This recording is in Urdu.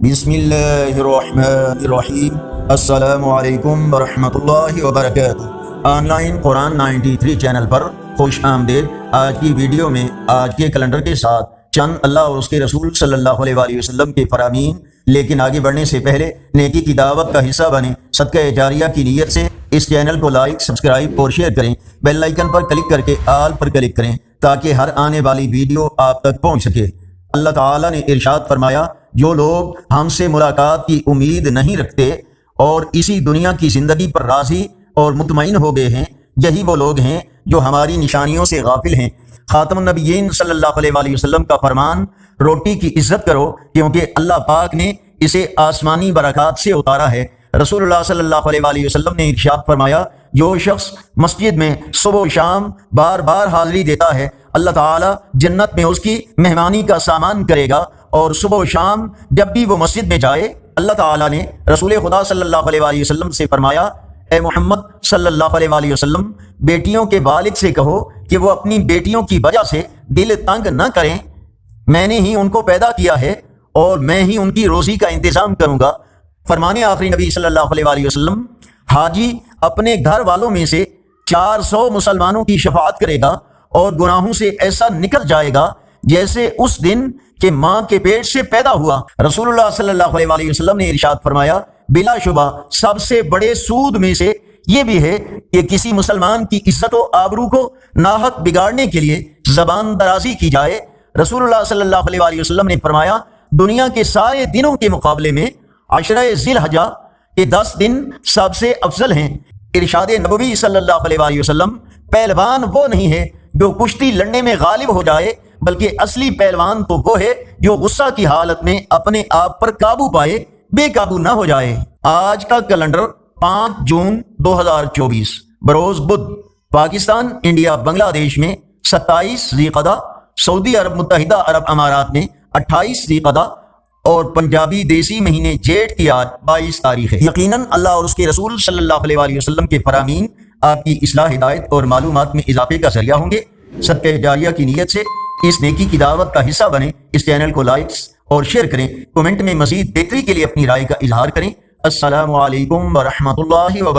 بسم اللہ الرحمن الرحیم۔ السلام علیکم ورحمۃ اللہ وبرکاتہ۔ آن لائن قرآن 93 چینل پر خوش آمدید۔ آج کی ویڈیو میں آج کے کیلنڈر کے ساتھ چند اللہ اور اس کے رسول صلی اللہ علیہ وآلہ وسلم کے فرامین، لیکن آگے بڑھنے سے پہلے نیکی کی دعوت کا حصہ بنیں۔ صدقہ جاریہ کی نیت سے اس چینل کو لائک، سبسکرائب اور شیئر کریں۔ بیل آئیکن پر کلک کر کے آل پر کلک کریں تاکہ ہر آنے والی ویڈیو آپ تک پہنچ سکے۔ اللہ تعالیٰ نے ارشاد فرمایا، جو لوگ ہم سے ملاقات کی امید نہیں رکھتے اور اسی دنیا کی زندگی پر راضی اور مطمئن ہو گئے ہیں، یہی وہ لوگ ہیں جو ہماری نشانیوں سے غافل ہیں۔ خاتم النبیین صلی اللہ علیہ وآلہ وسلم کا فرمان، روٹی کی عزت کرو کیونکہ اللہ پاک نے اسے آسمانی برکات سے اتارا ہے۔ رسول اللہ صلی اللہ علیہ وآلہ وسلم نے ارشاد فرمایا، جو شخص مسجد میں صبح و شام بار بار حاضری دیتا ہے، اللہ تعالیٰ جنت میں اس کی مہمانی کا سامان کرے گا، اور صبح و شام جب بھی وہ مسجد میں جائے، اللہ تعالیٰ نے رسول خدا صلی اللہ علیہ وآلہ وسلم سے فرمایا، اے محمد صلی اللہ علیہ وآلہ وسلم، بیٹیوں کے والد سے کہو کہ وہ اپنی بیٹیوں کی وجہ سے دل تنگ نہ کریں، میں نے ہی ان کو پیدا کیا ہے اور میں ہی ان کی روزی کا انتظام کروں گا۔ فرمان آخری نبی صلی اللہ علیہ وآلہ وسلم، حاجی اپنے گھر والوں میں سے 400 مسلمانوں کی شفاعت کرے گا اور گناہوں سے ایسا نکل جائے گا جیسے اس دن کہ ماں کے پیٹ سے پیدا ہوا۔ رسول اللہ صلی اللہ علیہ وآلہ وسلم نے ارشاد فرمایا، بلا شبہ سب سے بڑے سود میں سے یہ بھی ہے کہ کسی مسلمان کی عزت و آبرو کو ناحق بگاڑنے کے لیے زبان درازی کی جائے۔ رسول اللہ صلی اللہ علیہ وآلہ وسلم نے فرمایا، دنیا کے سارے دنوں کے مقابلے میں عشرہ ذی الحجہ کے 10 دن سب سے افضل ہیں۔ ارشاد نبوی صلی اللہ علیہ وآلہ وسلم، پہلوان وہ نہیں ہے جو کشتی لڑنے میں غالب ہو جائے، بلکہ اصلی پہلوان تو وہ ہے جو غصہ کی حالت میں اپنے آپ پر قابو پائے، بے قابو نہ ہو جائے۔ آج کا کیلنڈر 5 جون 2024 بروز بدھ، پاکستان، انڈیا، بنگلہ دیش میں 27 ذی القعدہ، سعودی عرب متحدہ عرب امارات میں 28 ذی القعدہ اور پنجابی دیسی مہینے جیٹھ کی آج 22 تاریخ ہے۔ یقیناً اللہ اور اس کے رسول صلی اللہ علیہ وآلہ وسلم کے فرامین آپ کی اصلاح، ہدایت اور معلومات میں اضافے کا ذریعہ ہوں گے۔ صدقہ جاریہ کی نیت سے اس نیکی کی دعوت کا حصہ بنیں۔ اس چینل کو لائکس اور شیئر کریں۔ کومنٹ میں مزید بہتری کے لیے اپنی رائے کا اظہار کریں۔ السلام علیکم ورحمۃ اللہ وبرکاتہ۔